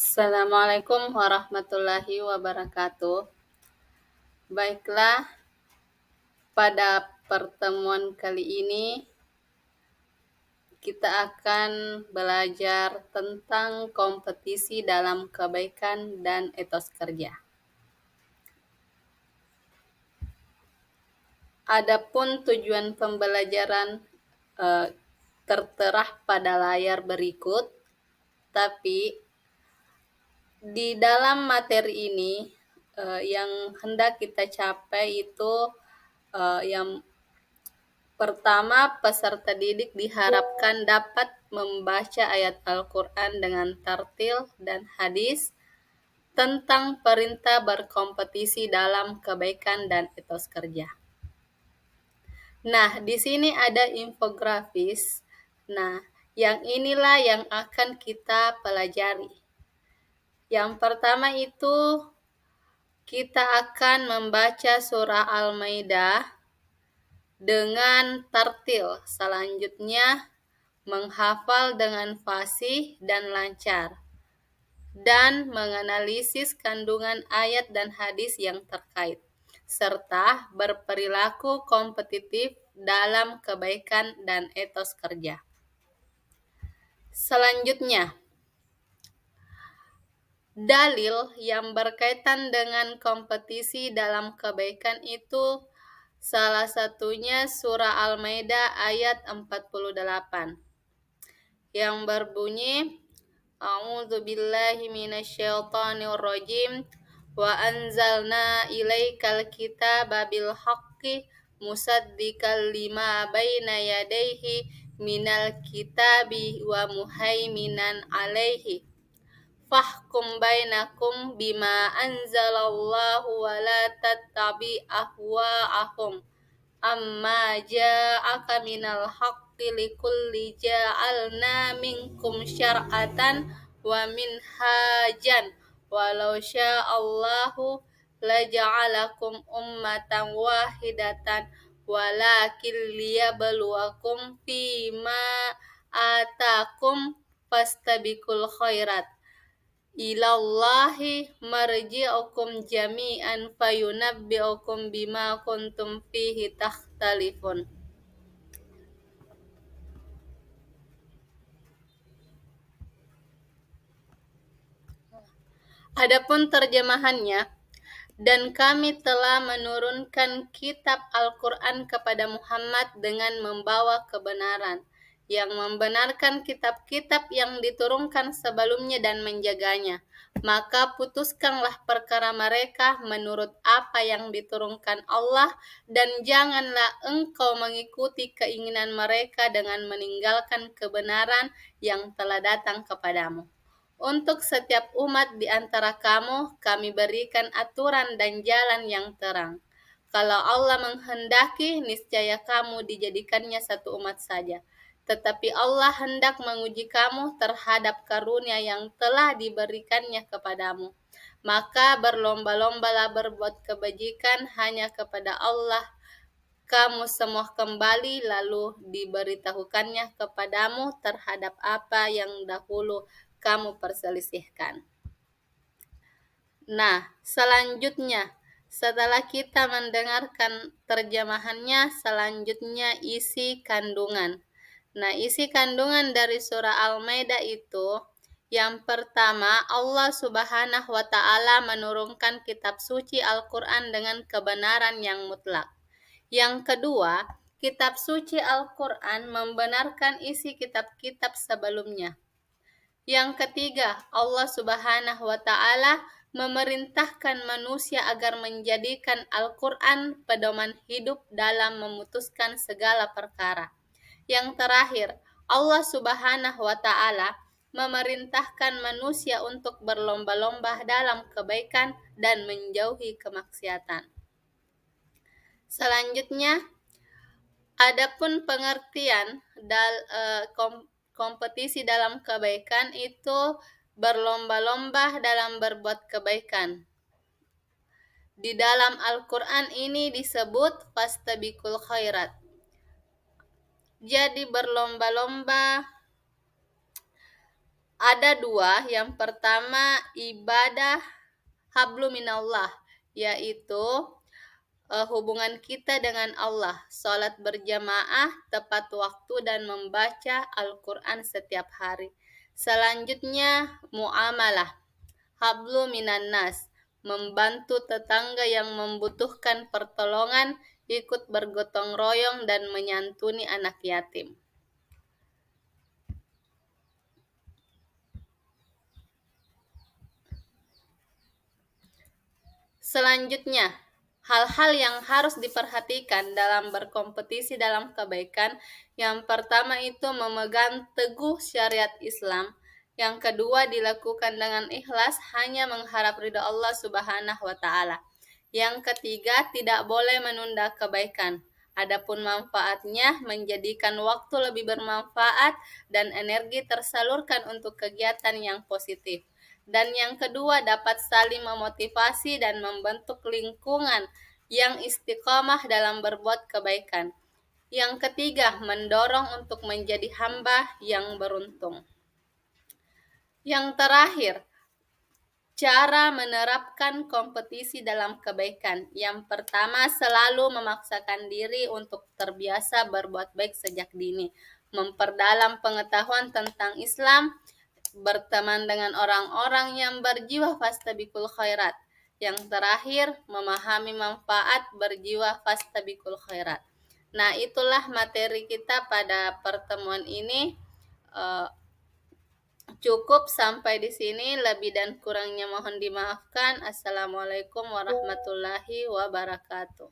Assalamualaikum warahmatullahi wabarakatuh. Baiklah, pada pertemuan kali ini kita akan belajar tentang kompetisi dalam kebaikan dan etos kerja. Adapun tujuan pembelajaran tertera pada layar berikut, tapi di dalam materi ini yang hendak kita capai itu yang pertama, peserta didik diharapkan dapat membaca ayat Al-Quran dengan tartil dan hadis tentang perintah berkompetisi dalam kebaikan dan etos kerja. Nah, di sini ada infografis. Nah, yang inilah yang akan kita pelajari. Yang pertama itu kita akan membaca surah Al-Maidah dengan tartil. Selanjutnya menghafal dengan fasih dan lancar, dan menganalisis kandungan ayat dan hadis yang terkait, serta berperilaku kompetitif dalam kebaikan dan etos kerja. Selanjutnya, dalil yang berkaitan dengan kompetisi dalam kebaikan itu salah satunya surah Al-Maidah ayat 48 yang berbunyi A'udzu billahi minasyaitonir rajim wa anzalna ilaikal kitaba bil haqqi musaddiqal lima baina yadayhi minal kitabi wa muhaiminan alaihi fahkum bainakum bima anzalallahu wa la tattabi ahwa'ahum amma ja'aka minal haqqi likulli ja'alna minkum syar'atan wa minhajan walau sya'allahu laja'alakum ummatan wahidatan walakin liyabluwakum fima atakum fastabiqul khairat ilallahi marji'ukum jami'an fayunabbi'ukum bima kuntum fihi takhtalifun. Adapun terjemahannya, dan kami telah menurunkan kitab Al-Quran kepada Muhammad dengan membawa kebenaran, yang membenarkan kitab-kitab yang diturunkan sebelumnya dan menjaganya. Maka putuskanlah perkara mereka menurut apa yang diturunkan Allah, dan janganlah engkau mengikuti keinginan mereka dengan meninggalkan kebenaran yang telah datang kepadamu. Untuk setiap umat di antara kamu, kami berikan aturan dan jalan yang terang. Kalau Allah menghendaki, niscaya kamu dijadikannya satu umat saja. Tetapi Allah hendak menguji kamu terhadap karunia yang telah diberikannya kepadamu. Maka berlomba-lombalah berbuat kebajikan hanya kepada Allah. Kamu semua kembali, lalu diberitahukannya kepadamu terhadap apa yang dahulu kamu perselisihkan. Nah, selanjutnya, setelah kita mendengarkan terjemahannya, selanjutnya isi kandungan. Nah, isi kandungan dari surah Al-Maidah itu, yang pertama, Allah Subhanahu wa Ta'ala menurunkan kitab suci Al-Quran dengan kebenaran yang mutlak. Yang kedua, kitab suci Al-Quran membenarkan isi kitab-kitab sebelumnya. Yang ketiga, Allah Subhanahu wa Ta'ala memerintahkan manusia agar menjadikan Al-Quran pedoman hidup dalam memutuskan segala perkara. Yang terakhir, Allah Subhanahu wa Ta'ala memerintahkan manusia untuk berlomba-lomba dalam kebaikan dan menjauhi kemaksiatan. Selanjutnya, adapun pengertian kompetisi dalam kebaikan itu berlomba-lomba dalam berbuat kebaikan. Di dalam Al-Quran ini disebut fastabiqul khairat. Jadi berlomba-lomba Ada dua. Yang pertama ibadah hablu minallah, yaitu hubungan kita dengan Allah, sholat berjamaah tepat waktu dan membaca Al-Quran setiap hari. Selanjutnya muamalah hablu minan nas, membantu tetangga yang membutuhkan pertolongan, ikut bergotong royong dan menyantuni anak yatim. Selanjutnya, hal-hal yang harus diperhatikan dalam berkompetisi dalam kebaikan. Yang pertama itu memegang teguh syariat Islam. Yang kedua dilakukan dengan ikhlas, hanya mengharap ridha Allah Subhanahu wa taala. Yang ketiga tidak boleh menunda kebaikan. Adapun manfaatnya menjadikan waktu lebih bermanfaat dan energi tersalurkan untuk kegiatan yang positif. Dan yang kedua dapat saling memotivasi dan membentuk lingkungan yang istiqomah dalam berbuat kebaikan. Yang ketiga mendorong untuk menjadi hamba yang beruntung. Yang terakhir, cara menerapkan kompetisi dalam kebaikan. Yang pertama, selalu memaksakan diri untuk terbiasa berbuat baik sejak dini, memperdalam pengetahuan tentang Islam, berteman dengan orang-orang yang berjiwa fastabiqul khairat. Yang terakhir, memahami manfaat berjiwa fastabiqul khairat. Nah, itulah materi kita pada pertemuan ini. Cukup sampai di sini, lebih dan kurangnya mohon dimaafkan. Assalamualaikum warahmatullahi wabarakatuh.